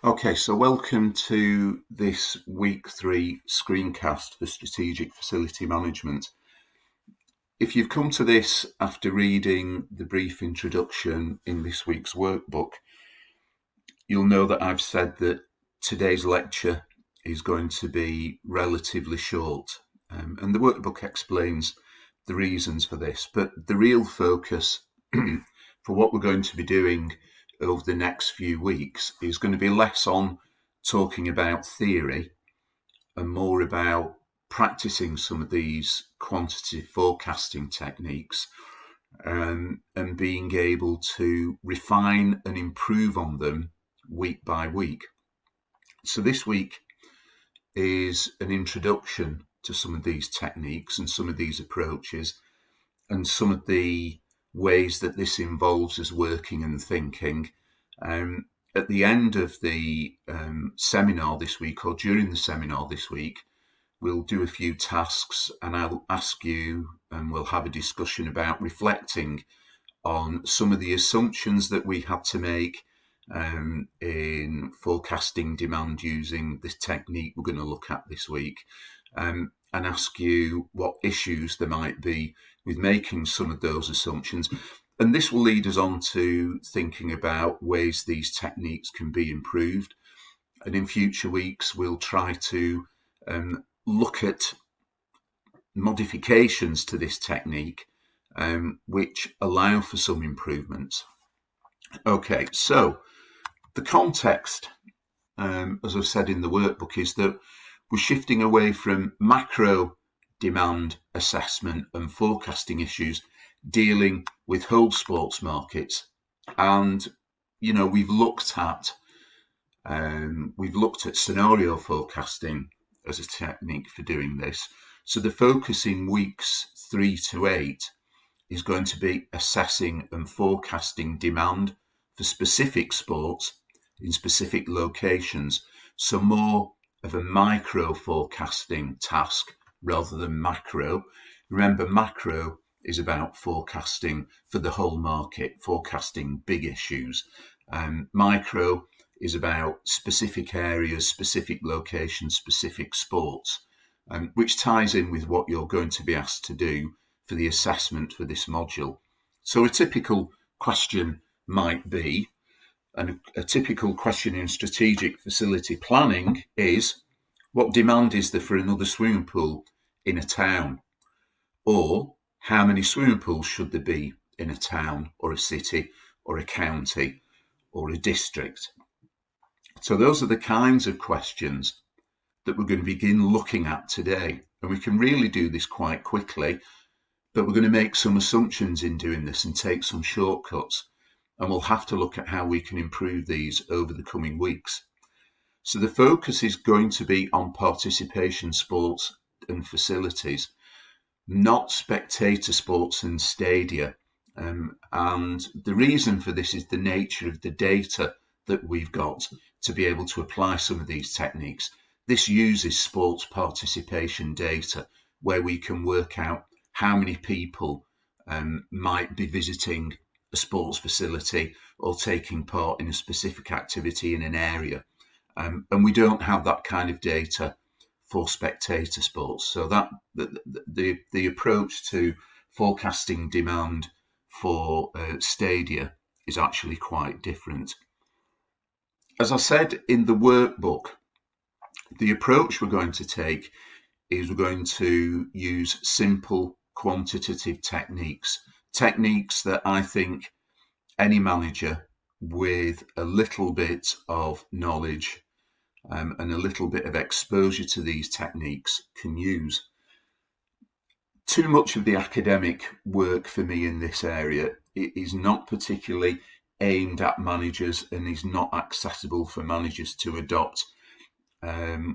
Okay, so welcome to this week 3 screencast for strategic facility management. If you've come to this after reading the brief introduction in this week's workbook, you'll know that I've said that today's lecture is going to be relatively short, and the workbook explains the reasons for this, but the real focus for what we're going to be doing over the next few weeks is going to be less on talking about theory and more about practicing some of these quantitative forecasting techniques, and being able to refine and improve on them week by week. So this week is an introduction to some of these techniques and some of these approaches and some of the ways that this involves us working and thinking. At the end of the seminar this week, or during the seminar this week, we'll do a few tasks and I'll ask you and we'll have a discussion about reflecting on some of the assumptions that we had to make in forecasting demand using this technique we're going to look at this week, and ask you what issues there might be with making some of those assumptions. And this will lead us on to thinking about ways these techniques can be improved. And in future weeks, we'll try to look at modifications to this technique, which allow for some improvements. Okay, so the context, as I've said in the workbook, is that we're shifting away from macro demand assessment and forecasting issues dealing with whole sports markets. And, you know, we've looked at scenario forecasting as a technique for doing this. So the focus in weeks 3 to 8 is going to be assessing and forecasting demand for specific sports in specific locations. So more of a micro forecasting task rather than macro. Remember, macro is about forecasting for the whole market, forecasting big issues. Micro is about specific areas, specific locations, specific sports, which ties in with what you're going to be asked to do for the assessment for this module. So a typical question might be, and a typical question in strategic facility planning is, what demand is there for another swimming pool in a town? Or how many swimming pools should there be in a town or a city or a county or a district? So those are the kinds of questions that we're going to begin looking at today. And we can really do this quite quickly, but we're going to make some assumptions in doing this and take some shortcuts. And we'll have to look at how we can improve these over the coming weeks. So the focus is going to be on participation sports and facilities, not spectator sports and stadia. And the reason for this is the nature of the data that we've got to be able to apply some of these techniques. This uses sports participation data where we can work out how many people might be visiting a sports facility or taking part in a specific activity in an area. And we don't have that kind of data for spectator sports. So that the approach to forecasting demand for stadia is actually quite different. As I said in the workbook, the approach we're going to take is we're going to use simple quantitative techniques that I think any manager with a little bit of knowledge and a little bit of exposure to these techniques can use. Too much of the academic work for me in this area is not particularly aimed at managers and is not accessible for managers to adopt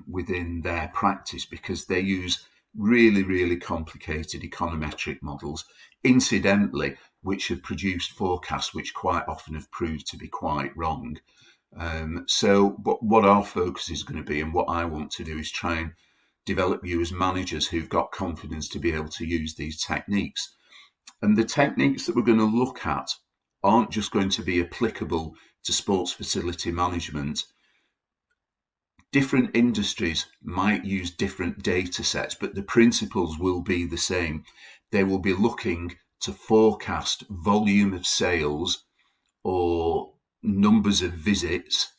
within their practice, because they use really, really complicated econometric models, incidentally, which have produced forecasts which quite often have proved to be quite wrong. So what our focus is going to be, and what I want to do, is try and develop you as managers who've got confidence to be able to use these techniques. And the techniques that we're going to look at aren't just going to be applicable to sports facility management. different industries might use different data sets, but the principles will be the same. They will be looking to forecast volume of sales or numbers of visits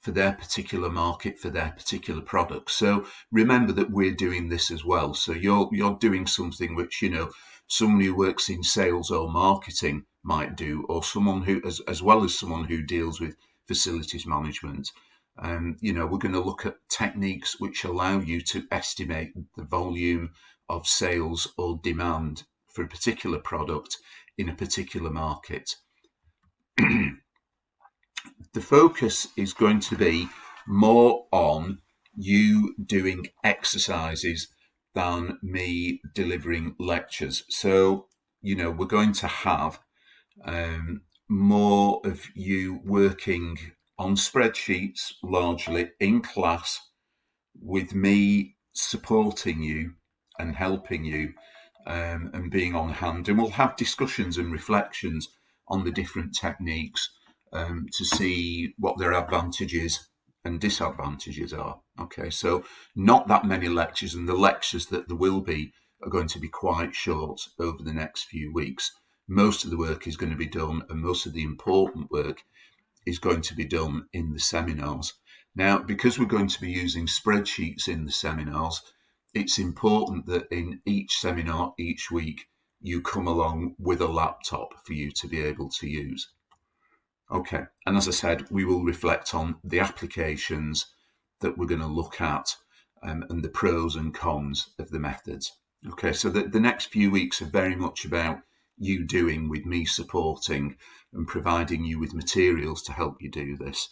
for their particular market, for their particular product. So remember that we're doing this as well. So you're doing something which, someone who works in sales or marketing might do, or someone who, as well as someone who deals with facilities management. We're going to look at techniques which allow you to estimate the volume of sales or demand for a particular product in a particular market. The focus is going to be more on you doing exercises than me delivering lectures. So, we're going to have more of you working on spreadsheets, largely in class, with me supporting you and helping you and being on hand. And we'll have discussions and reflections on the different techniques to see what their advantages and disadvantages are. Okay, so not that many lectures, and the lectures that there will be are going to be quite short over the next few weeks. Most of the work is going to be done, and most of the important work is going to be done in the seminars. Now, because we're going to be using spreadsheets in the seminars, it's important that in each seminar, each week, you come along with a laptop for you to be able to use. Okay, and as I said, we will reflect on the applications that we're going to look at and the pros and cons of the methods. Okay, so the next few weeks are very much about you doing, with me supporting and providing you with materials to help you do this,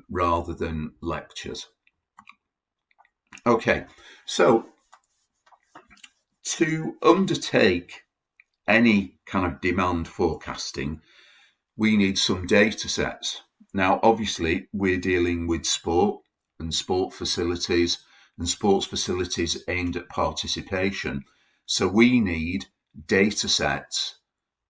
rather than lectures. Okay, so to undertake any kind of demand forecasting, we need some data sets. Now, obviously, we're dealing with sport and sport facilities and sports facilities aimed at participation. So we need data sets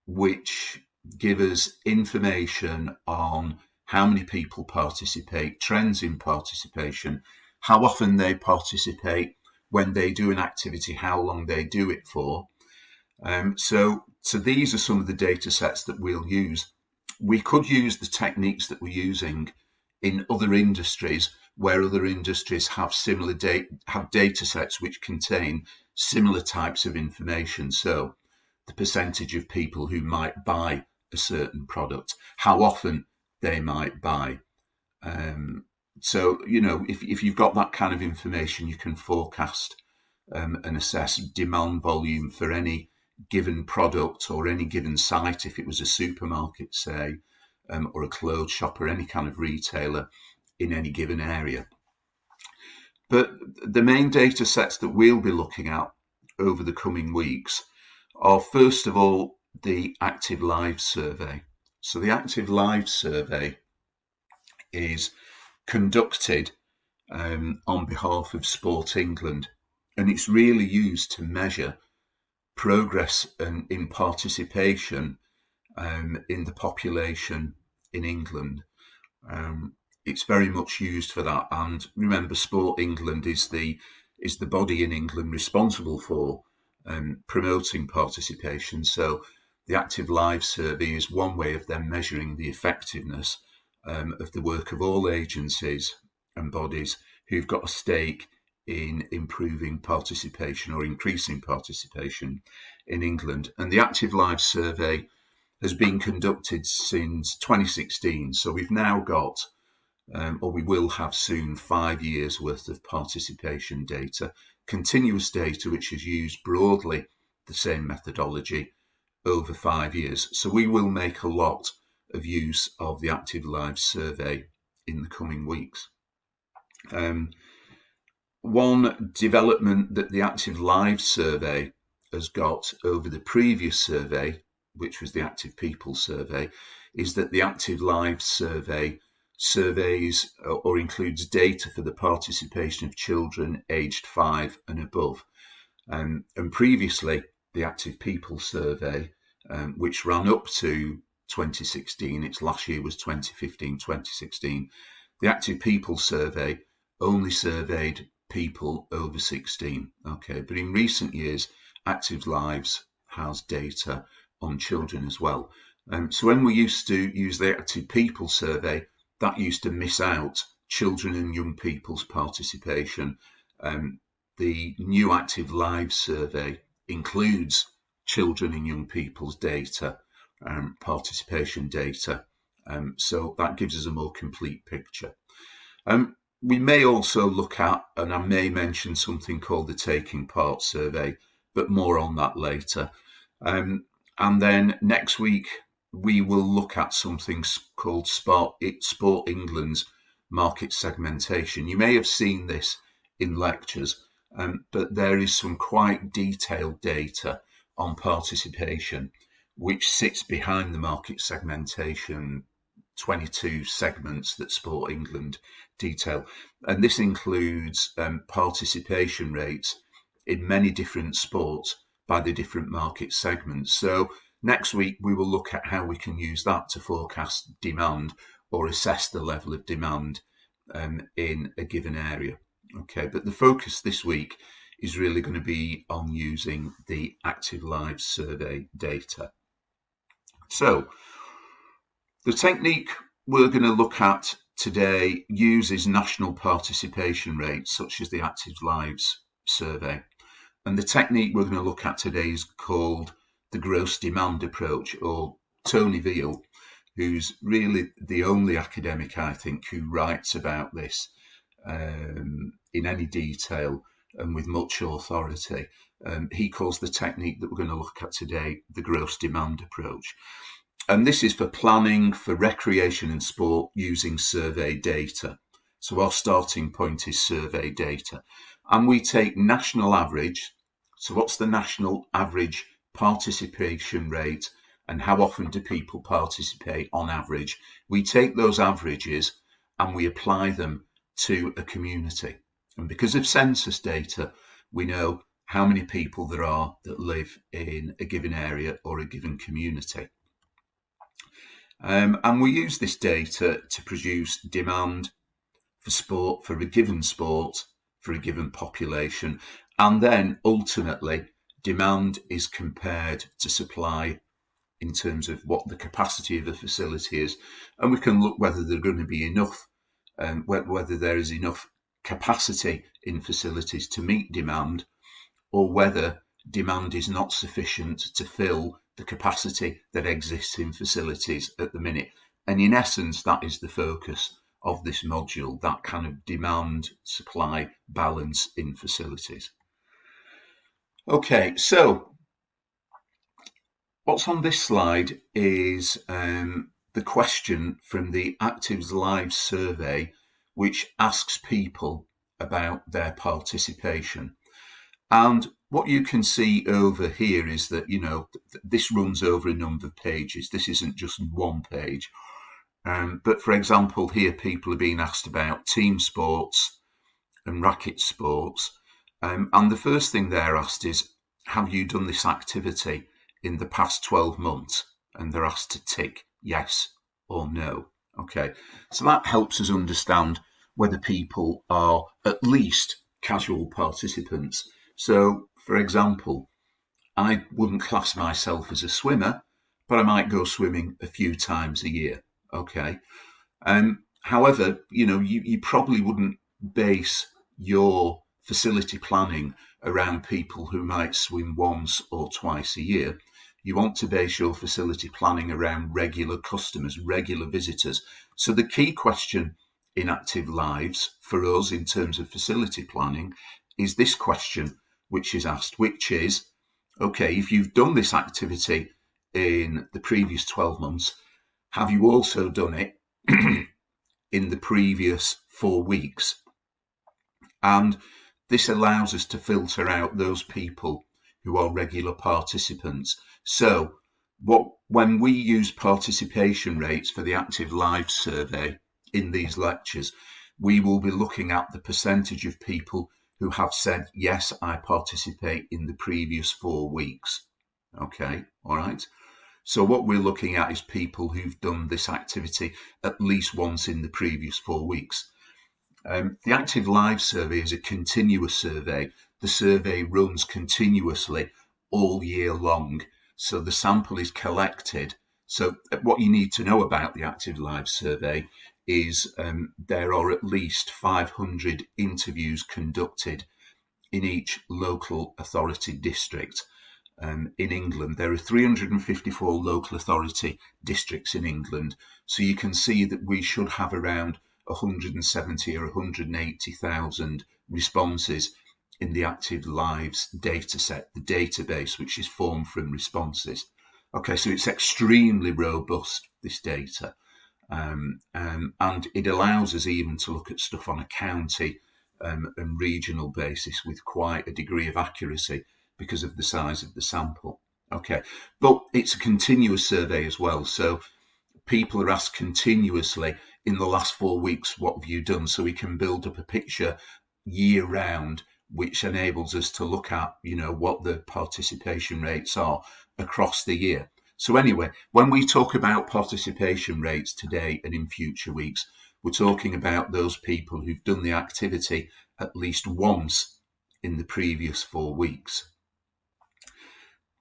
which give us information on how many people participate, trends in participation, how often they participate, when they do an activity, how long they do it for. So these are some of the data sets that we'll use. We could use the techniques that we're using in other industries, where other industries have similar data sets which contain similar types of information. So the percentage of people who might buy a certain product, how often they might buy. So, if you've got that kind of information, you can forecast and assess demand volume for any given product or any given site, if it was a supermarket, say, or a clothes shop or any kind of retailer in any given area. But the main data sets that we'll be looking at over the coming weeks are, first of all, the Active Lives survey. So the Active Lives survey is conducted on behalf of Sport England, and it's really used to measure progress in participation in the population in England. It's very much used for that. And remember, Sport England is the body in England responsible for promoting participation. So the Active Lives survey is one way of them measuring the effectiveness of the work of all agencies and bodies who've got a stake in improving participation or increasing participation in England. And the Active Lives survey has been conducted since 2016. So we've now got, or we will have soon, 5 years worth of participation data, continuous data, which has used broadly the same methodology over 5 years. So we will make a lot of use of the Active Lives survey in the coming weeks. One development that the Active Lives survey has got over the previous survey, which was the Active People survey, is that the Active Lives survey surveys or includes data for the participation of children aged 5 and above. And previously, the Active People survey, which ran up to 2016, its last year was 2015-2016, the Active People survey only surveyed people over 16. Okay, but in recent years, Active Lives has data on children as well. So when we used to use the Active People survey, that used to miss out children and young people's participation. The new Active Lives survey includes children and young people's data, participation data. So that gives us a more complete picture. We may also look at, and I may mention something called the Taking Part survey, but more on that later. And then next week, we will look at something called Sport England's market segmentation. You may have seen this in lectures, but there is some quite detailed data on participation, which sits behind the market segmentation 22 segments that Sport England detail. And this includes participation rates in many different sports by the different market segments. So next week, we will look at how we can use that to forecast demand or assess the level of demand in a given area. Okay, but the focus this week is really going to be on using the Active Lives survey data. So the technique we're going to look at today uses national participation rates, such as the Active Lives survey. And the technique we're going to look at today is called the gross demand approach, or Tony Veal, who's really the only academic, I think, who writes about this in any detail and with much authority. He calls the technique that we're going to look at today the gross demand approach. And this is for planning for recreation and sport using survey data. So our starting point is survey data. And we take national average. So what's the national average participation rate and how often do people participate on average? We take those averages and we apply them to a community. And because of census data, we know how many people there are that live in a given area or a given community. And we use this data to produce demand for sport, for a given sport, for a given population. And then ultimately, demand is compared to supply in terms of what the capacity of a facility is. And we can look whether there's going to be enough, whether there is enough capacity in facilities to meet demand, or whether demand is not sufficient to fill the capacity that exists in facilities at the minute. And in essence, that is the focus of this module, that kind of demand supply balance in facilities. Okay, so what's on this slide is the question from the Active Lives survey, which asks people about their participation. And what you can see over here is that, this runs over a number of pages. This isn't just one page. But for example, here people are being asked about team sports and racket sports. And the first thing they're asked is, have you done this activity in the past 12 months? And they're asked to tick yes or no. Okay, so that helps us understand whether people are at least casual participants. So, for example, I wouldn't class myself as a swimmer, but I might go swimming a few times a year. Okay. However, you probably wouldn't base your facility planning around people who might swim once or twice a year. You want to base your facility planning around regular customers, regular visitors. So the key question in Active Lives for us in terms of facility planning is this question, which is asked, which is, okay, if you've done this activity in the previous 12 months, have you also done it in the previous 4 weeks? And this allows us to filter out those people who are regular participants. So when we use participation rates for the Active Lives survey in these lectures, we will be looking at the percentage of people who have said, yes, I participate in the previous 4 weeks. Okay, all right. So what we're looking at is people who've done this activity at least once in the previous 4 weeks. The Active Live survey is a continuous survey. The survey runs continuously all year long. So the sample is collected. So what you need to know about the Active Live survey is there are at least 500 interviews conducted in each local authority district. In England, there are 354 local authority districts in England. So you can see that we should have around 170 or 180,000 responses in the Active Lives data set, the database which is formed from responses. Okay, so it's extremely robust, this data. And it allows us even to look at stuff on a county and regional basis with quite a degree of accuracy because of the size of the sample. Okay, but it's a continuous survey as well. So people are asked continuously in the last 4 weeks, what have you done? So we can build up a picture year round, which enables us to look at, what the participation rates are across the year. So anyway, when we talk about participation rates today and in future weeks, we're talking about those people who've done the activity at least once in the previous 4 weeks.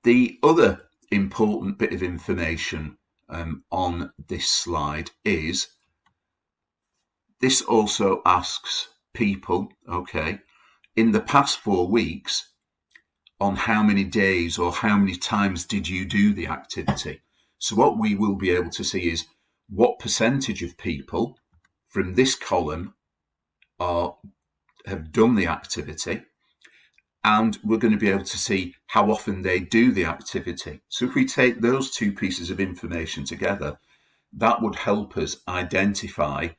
The other important bit of information on this slide is this also asks people, okay, in the past 4 weeks, on how many days or how many times did you do the activity. So what we will be able to see is what percentage of people from this column have done the activity, and we're going to be able to see how often they do the activity. So if we take those two pieces of information together, that would help us identify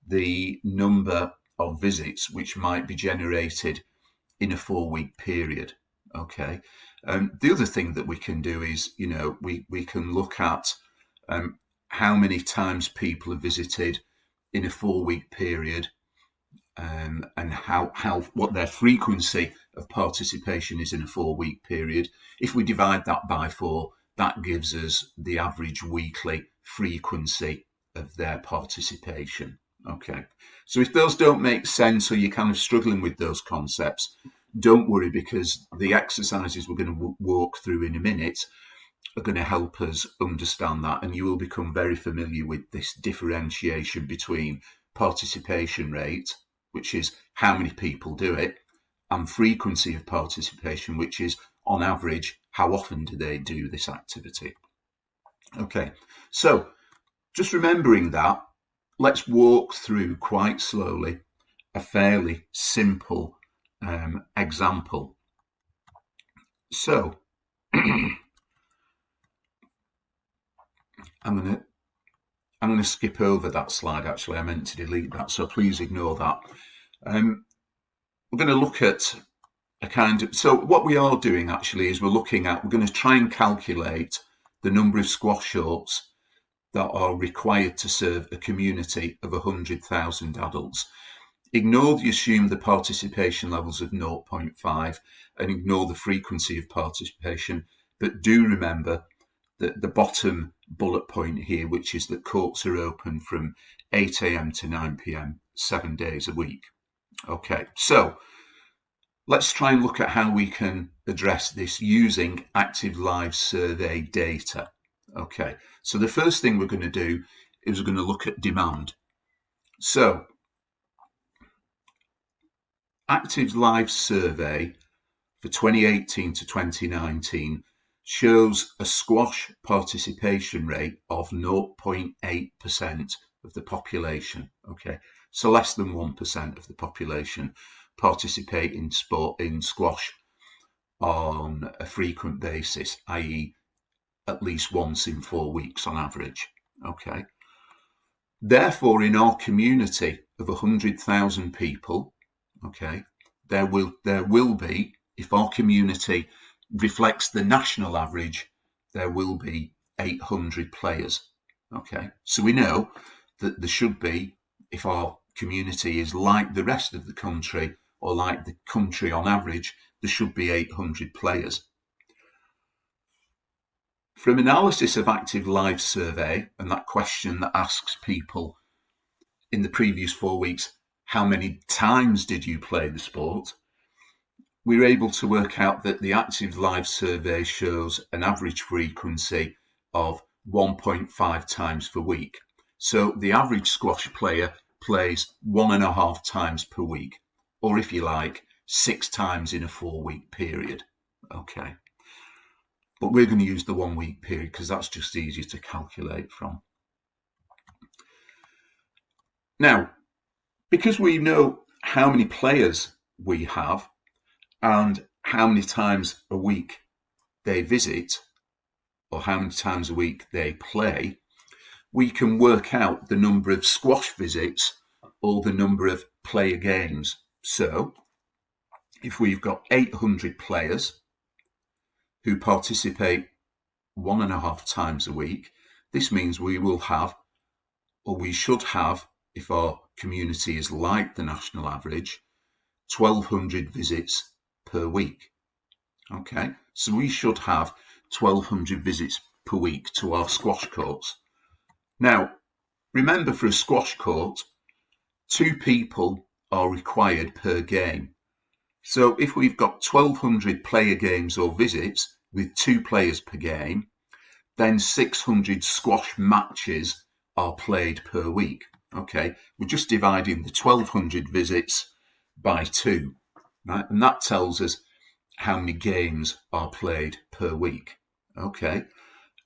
the number of visits which might be generated in a 4-week period. Okay. The other thing that we can do is, we can look at how many times people have visited in a 4-week period, and what their frequency of participation is in a 4-week period. If we divide that by 4, that gives us the average weekly frequency of their participation. Okay. So if those don't make sense or you're kind of struggling with those concepts, don't worry, because the exercises we're going to walk through in a minute are going to help us understand that, and you will become very familiar with this differentiation between participation rate, which is how many people do it, and frequency of participation, which is on average, how often do they do this activity. Okay, so just remembering that, let's walk through quite slowly a fairly simple example. So I'm going to skip over that slide. Actually, I meant to delete that, so please ignore that. We're going to look at so what we are doing actually is we're going to try and calculate the number of squash shorts that are required to serve a community of 100,000 adults. Ignore the assumed the participation levels of 0.5 and ignore the frequency of participation, but do remember that the bottom bullet point here, which is that courts are open from 8 a.m. to 9 p.m. 7 days a week. Okay, so let's try and look at how we can address this using Active Live survey data. Okay, so the first thing we're going to do is we're going to look at demand. So Active Live survey for 2018 to 2019 shows a squash participation rate of 0.8% of the population. Okay, so less than 1% of the population participate in squash on a frequent basis, i.e. at least once in 4 weeks on average. Okay. Therefore, in our community of 100,000 people, okay, there will be, if our community reflects the national average, there will be 800 players. Okay, so we know that there should be, if our community is like the rest of the country or like the country on average, there should be 800 players. From analysis of Active Live survey and that question that asks people in the previous 4 weeks, how many times did you play the sport, we were able to work out that the active live survey shows an average frequency of 1.5 times per week. So the average squash player plays 1.5 times per week, or if you like, 6 times in a 4-week period. Okay. But we're going to use the 1 week period because that's just easier to calculate from. Now, because we know how many players we have and how many times a week they visit, or how many times a week they play, we can work out the number of squash visits or the number of player games. So, if we've got 800 players who participate 1.5 times a week, this means we will have, or we should have, if our community is like the national average, 1,200 visits per week. Okay, so we should have 1,200 visits per week to our squash courts. Now, remember, for a squash court, 2 people are required per game. So if we've got 1,200 player games or visits with 2 players per game, then 600 squash matches are played per week. Okay, we're just dividing the 1,200 visits by 2, right? And that tells us how many games are played per week. Okay,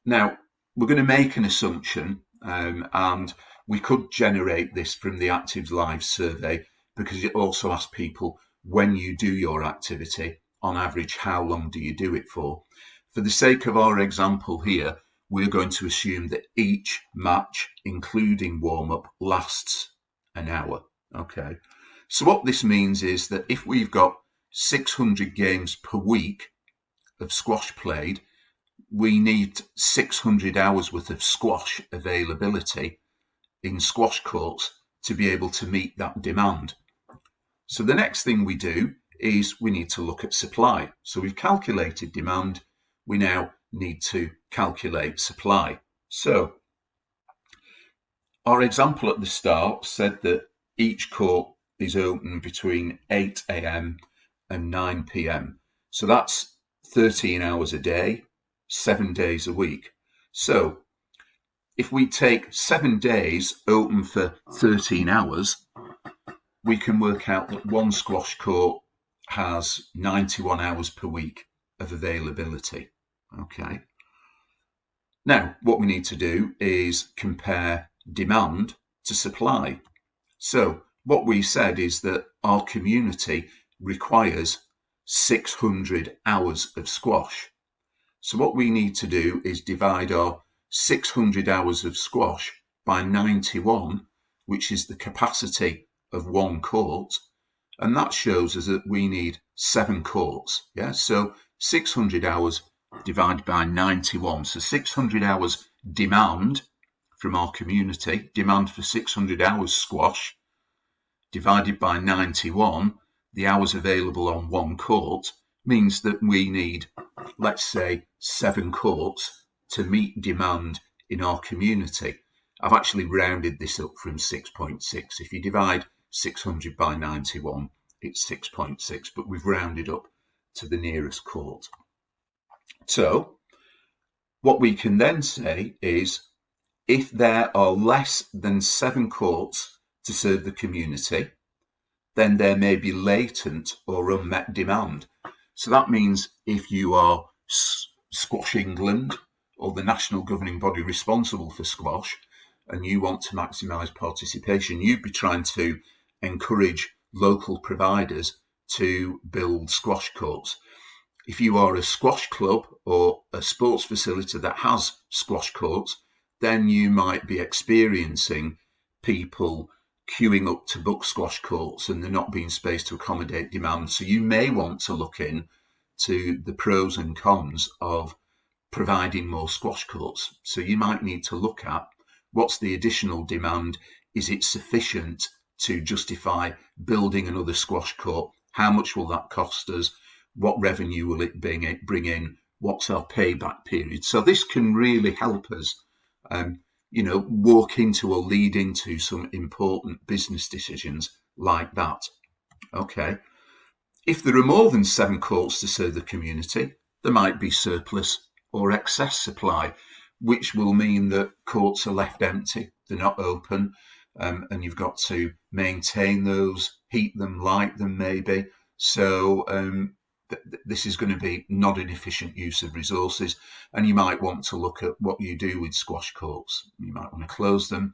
now we're going to make an assumption, and we could generate this from the active live survey, because it also asks people, when you do your activity, on average, how long do you do it for? For the sake of our example here, we're going to assume that each match, including warm-up, lasts an hour. Okay, so what this means is that if we've got 600 games per week of squash played, we need 600 hours worth of squash availability in squash courts to be able to meet that demand. So the next thing we do is we need to look at supply. So we've calculated demand, we now need to calculate supply. So our example at the start said that each court is open between 8 a.m. and 9 p.m. So that's 13 hours a day, 7 days a week. So if we take 7 days open for 13 hours, we can work out that one squash court has 91 hours per week of availability. Okay. Now, what we need to do is compare demand to supply. So what we said is that our community requires 600 hours of squash. So what we need to do is divide our 600 hours of squash by 91, which is the capacity of one court, and that shows us that we need 7 courts. Yeah, so 600 hours divided by 91. So 600 hours demand from our community, demand for 600 hours squash, divided by 91, the hours available on one court, means that we need, let's say, 7 courts to meet demand in our community. I've actually rounded this up from 6.6. If you divide 600 by 91, it's 6.6, but we've rounded up to the nearest court. So what we can then say is, if there are less than 7 courts to serve the community, then there may be latent or unmet demand. So that means if you are Squash England or the national governing body responsible for squash, and you want to maximise participation, you'd be trying to encourage local providers to build squash courts. If you are a squash club or a sports facility that has squash courts, then you might be experiencing people queuing up to book squash courts and there not being space to accommodate demand. So you may want to look in to the pros and cons of providing more squash courts. So you might need to look at, what's the additional demand? Is it sufficient to justify building another squash court? How much will that cost us? What revenue will it bring in? What's our payback period? So this can really help us, walk into or lead into some important business decisions like that. Okay. If there are more than 7 courts to serve the community, there might be surplus or excess supply, which will mean that courts are left empty, they're not open, and you've got to maintain those, heat them, light them maybe. So this is going to be not an efficient use of resources, and you might want to look at what you do with squash courts. You might want to close them,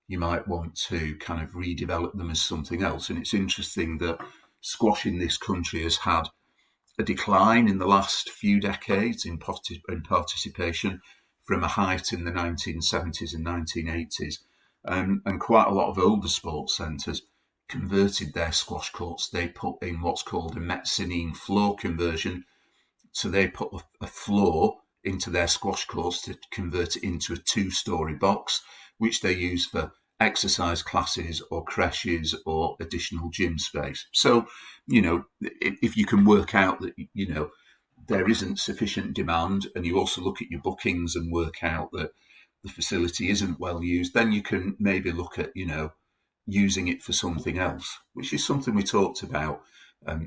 you might want to kind of redevelop them as something else. And it's interesting that squash in this country has had a decline in the last few decades in participation from a height in the 1970s and 1980s. And quite a lot of older sports centres converted their squash courts. They put in what's called a mezzanine floor conversion. So they put a floor into their squash courts to convert it into a 2-storey box, which they use for exercise classes or creches or additional gym space. So, if you can work out that, there isn't sufficient demand, and you also look at your bookings and work out that the facility isn't well used, then you can maybe look at, using it for something else, which is something we talked about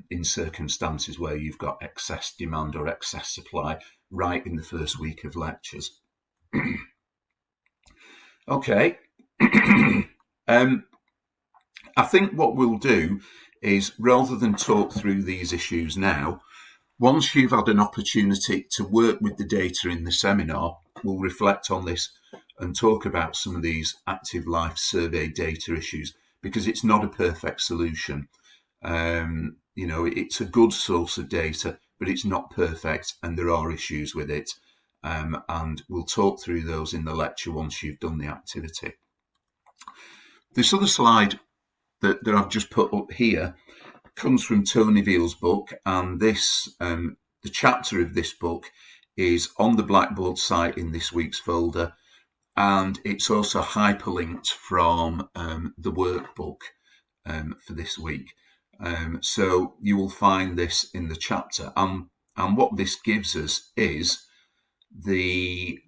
in circumstances where you've got excess demand or excess supply right in the first week of lectures. Okay. I think what we'll do is, rather than talk through these issues now, once you've had an opportunity to work with the data in the seminar, we'll reflect on this and talk about some of these active life survey data issues, because it's not a perfect solution. It's a good source of data, but it's not perfect, and there are issues with it. And we'll talk through those in the lecture once you've done the activity. This other slide that I've just put up here comes from Tony Veal's book, and this the chapter of this book is on the Blackboard site in this week's folder, and it's also hyperlinked from the workbook for this week. So you will find this in the chapter, and what this gives us is the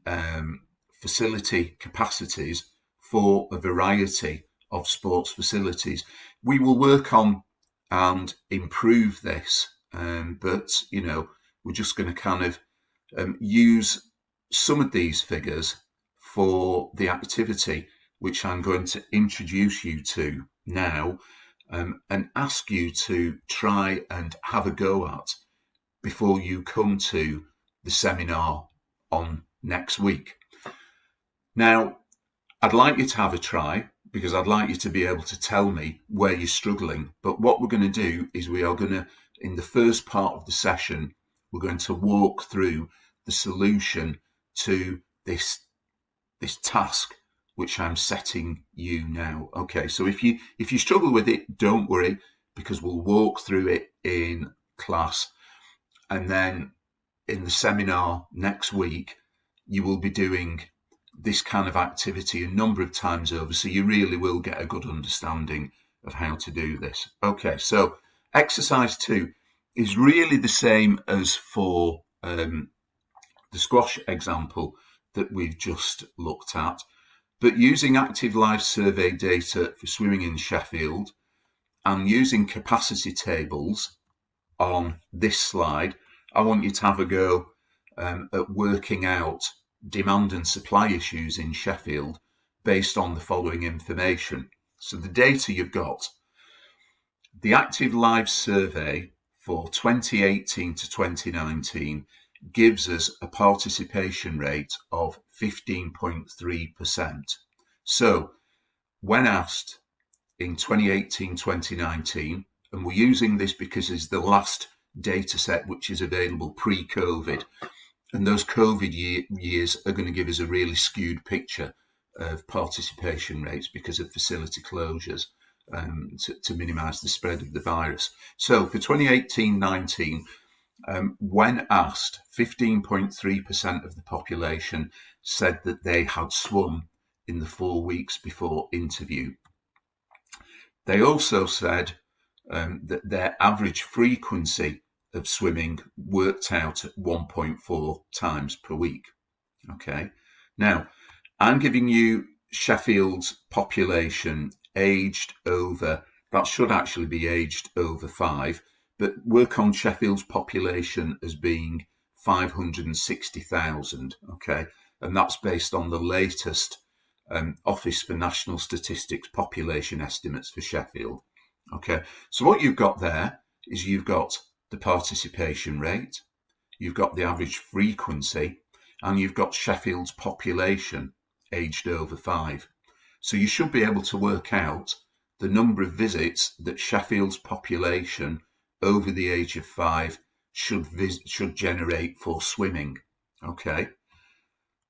facility capacities for a variety of sports facilities. We will work on and improve this, but we're just going to kind of use some of these figures for the activity, which I'm going to introduce you to now, and ask you to try and have a go at before you come to the seminar on next week. Now, I'd like you to have a try, because I'd like you to be able to tell me where you're struggling. But what we're going to do is we are going to, in the first part of the session, we're going to walk through the solution to this task which I'm setting you now. Okay, so if you struggle with it, don't worry, because we'll walk through it in class, and then in the seminar next week you will be doing this kind of activity a number of times over, so you really will get a good understanding of how to do this. Okay, so exercise 2 is really the same as for the squash example that we've just looked at, but using active life survey data for swimming in Sheffield and using capacity tables on this slide, I want you to have a go at working out demand and supply issues in Sheffield based on the following information. So the data you've got: the active live survey for 2018 to 2019 gives us a participation rate of 15.3%. So when asked in 2018-2019, and we're using this because it's the last data set which is available pre-COVID, and those COVID years are going to give us a really skewed picture of participation rates because of facility closures to minimise the spread of the virus. So for 2018-19, when asked, 15.3% of the population said that they had swum in the 4 weeks before interview. They also said that their average frequency of swimming worked out at 1.4 times per week. Okay. Now, I'm giving you Sheffield's population aged over that should actually be aged over 5, but work on Sheffield's population as being 560,000, okay? And that's based on the latest Office for National Statistics population estimates for Sheffield. Okay, so what you've got there is you've got the participation rate, you've got the average frequency, and you've got Sheffield's population aged over 5. So you should be able to work out the number of visits that Sheffield's population over the age of 5 should generate for swimming. Okay.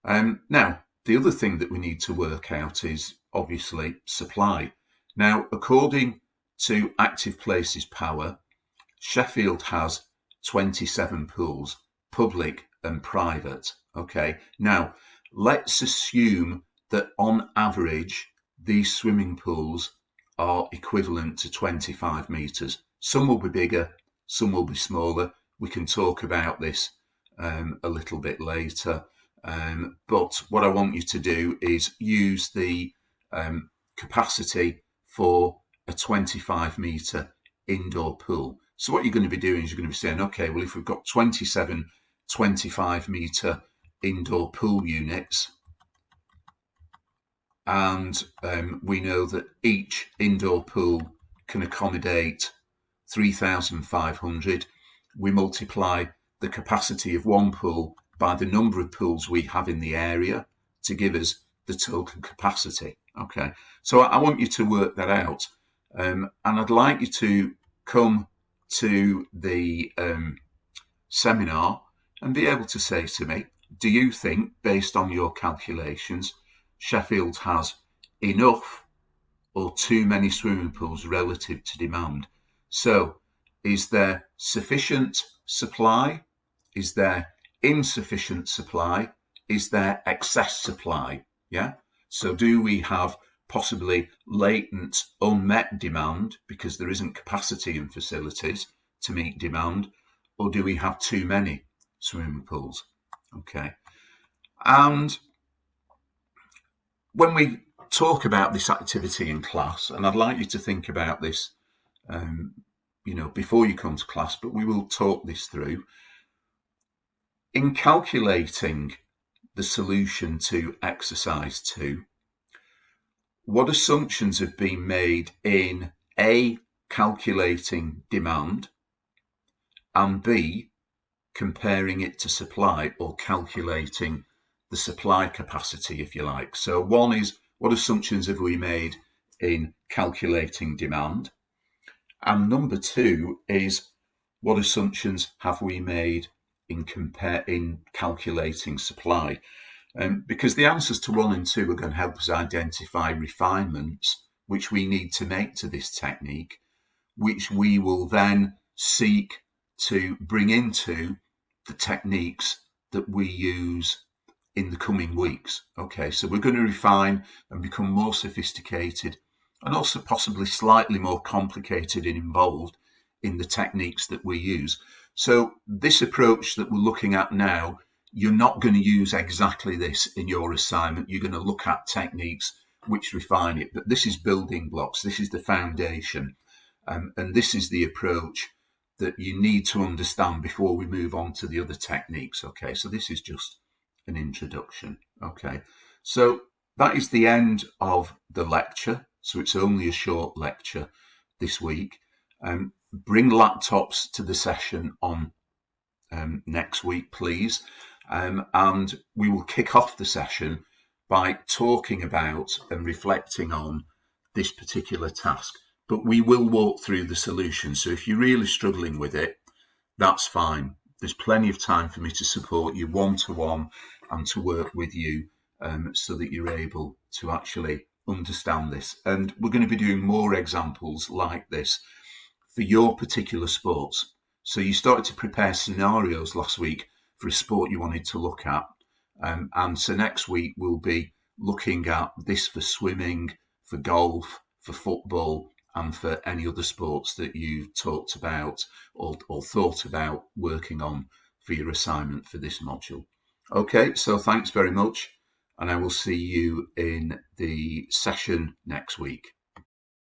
Now, the other thing that we need to work out is obviously supply. Now, according to Active Places Power, Sheffield has 27 pools, public and private. Okay. Now, let's assume that on average, these swimming pools are equivalent to 25 metres. Some will be bigger, some will be smaller. We can talk about this a little bit later. But what I want you to do is use the capacity for a 25 metre indoor pool. So what you're going to be doing is you're going to be saying, okay, well, if we've got 27 25 metre indoor pool units, and we know that each indoor pool can accommodate 3,500, we multiply the capacity of one pool by the number of pools we have in the area to give us the total capacity. Okay, so I want you to work that out, and I'd like you to come to the seminar and be able to say to me, do you think, based on your calculations, Sheffield has enough or too many swimming pools relative to demand? So is there sufficient supply? Is there insufficient supply? Is there excess supply? Yeah. So do we have possibly latent unmet demand because there isn't capacity in facilities to meet demand, or do we have too many swimming pools? Okay. And when we talk about this activity in class, and I'd like you to think about this, before you come to class, but we will talk this through. In calculating the solution to exercise 2, what assumptions have been made in A, calculating demand, and B, comparing it to supply, or calculating the supply capacity, if you like. So one is, what assumptions have we made in calculating demand? And number 2 is, what assumptions have we made in calculating supply? Because the answers to 1 and 2 are going to help us identify refinements which we need to make to this technique, which we will then seek to bring into the techniques that we use in the coming weeks. Okay, so we're going to refine and become more sophisticated and also possibly slightly more complicated and involved in the techniques that we use. So this approach that we're looking at now, you're not going to use exactly this in your assignment. You're going to look at techniques which refine it, but this is building blocks. This is the foundation. And this is the approach that you need to understand before we move on to the other techniques. Okay, so this is just an introduction. Okay, so that is the end of the lecture. So it's only a short lecture this week. Bring laptops to the session on next week, please. And we will kick off the session by talking about and reflecting on this particular task. But we will walk through the solution. So if you're really struggling with it, that's fine. There's plenty of time for me to support you one-to-one and to work with you so that you're able to actually understand this. And we're going to be doing more examples like this for your particular sports. So you started to prepare scenarios last week for a sport you wanted to look at. And so next week we'll be looking at this for swimming, for golf, for football, and for any other sports that you've talked about or thought about working on for your assignment for this module. Okay, so thanks very much, and I will see you in the session next week.